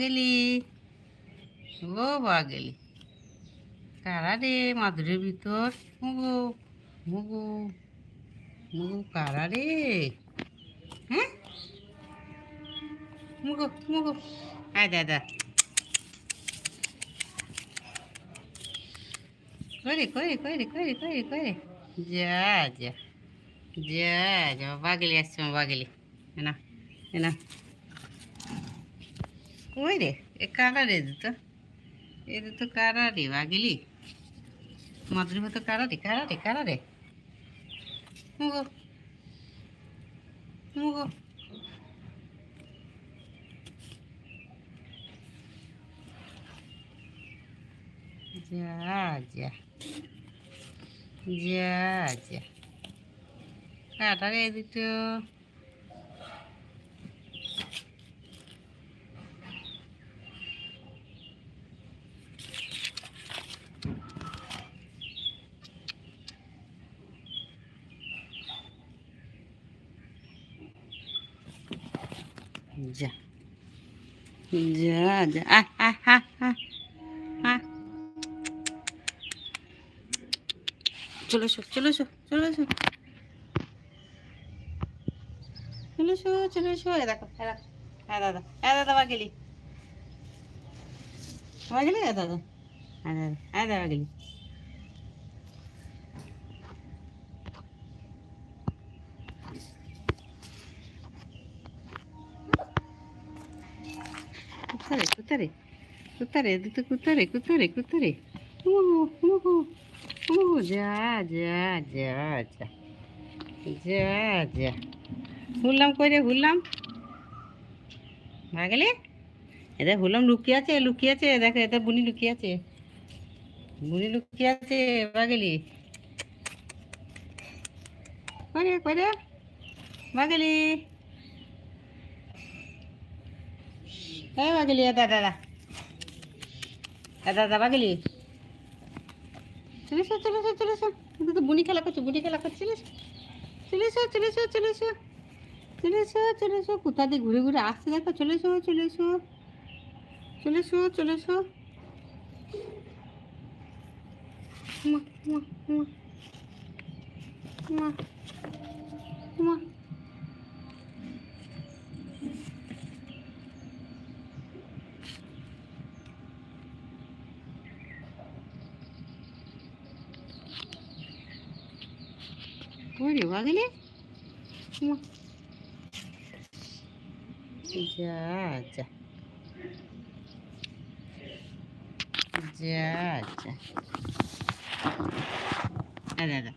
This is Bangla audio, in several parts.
গেলি, ও গেলি কারা রে মাদুরের ভিতর? মুগু মুগু মুগু কারা রে? হ্যাঁ, মুগু মুগু, আয় দাদা, করে করে করে করে করে করে, যা যা যা যা, বাগেলি আসছে, বাগেলি, না না, ওই রে, এ কারা রে দুটো? এ দুটো কারা রে বাগেলি? মাদুরের ভিতর কারা রে, কারা রে, কারা রে? মুগু মুগু, যা যা যা যা, কাটা রে দুটো? যা যা যা, আহ আহ আহ আহ আহ, চলে এসো চলে এসো চলে এসো চলে এসো চলে এসো, এ দেখো, এ দেখো, হ্যাঁ দাদা, হ্যাঁ দাদা, বাগেলি বাগেলি, হ্যাঁ দাদা, হ্যাঁ দাদা, হ্যাঁ দাদা বাগেলি। কুত্তারে কুত্তারে কুত্তারে দুটো, কুত্তারে কুত্তারে কুত্তারে, যা যা যা যা যা যা, হুললাম কই রে, হুললাম ভাগেলি, এদের হুললাম লুকিয়ে আছে, লুকিয়ে আছে, দেখো এদের বুনি লুকিয়ে আছে, বুনি লুকিয়ে আছে, বাগেলি করে করে, বাগেলি, হ্যাঁ বাগেলি, দাদা দাদা, দাদা দাদা বাগেলি, চলে এসো চলে এসো চলে এসো, তো বুনি খেলা করছো, বুনি খেলা করছো, চলে এসো চলে এসো চলে এসো চলে এসো চলে এসো, কোথা দিয়ে ঘুরে ঘুরে আসছে দেখো, চলে এসো চলে এসো চলে এসো চলে এসো, মা মা মা মা মা, ওরে বাগেলি, মা, যা যা যা যা, দাদা,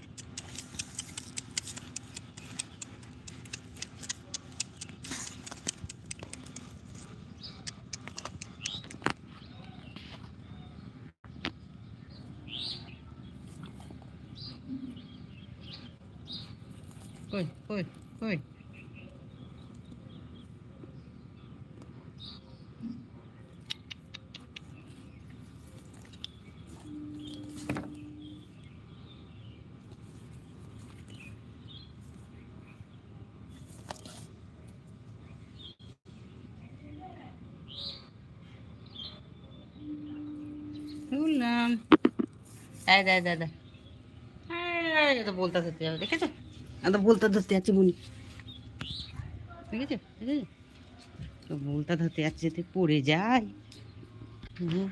কই কই কই, শুনলাম, এই দাদা দাদা, তো বলতে ধরতে যাবে, দেখেছো, তো বলতে ধরতে যাচ্ছে বুনি, দেখেছো দেখেছো, তো বলতে ধরতে যাচ্ছে যদি পড়ে যায়, হুম,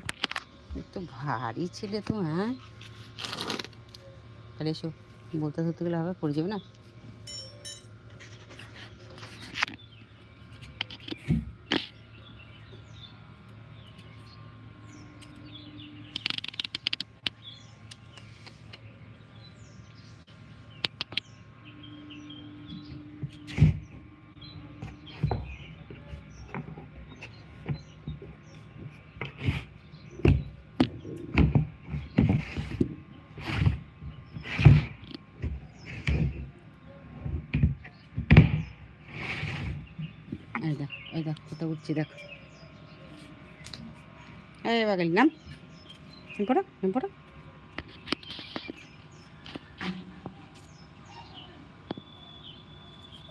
তো ভারী ছেলে তো, হ্যাঁ, তাহলে এসো, বলতে ধরতে গেলে আবার পড়ে যাবে না? এই দেখ কোথাও উঠছি, দেখো, এই বাগালি নাম, পড়ো নাম পড়ো।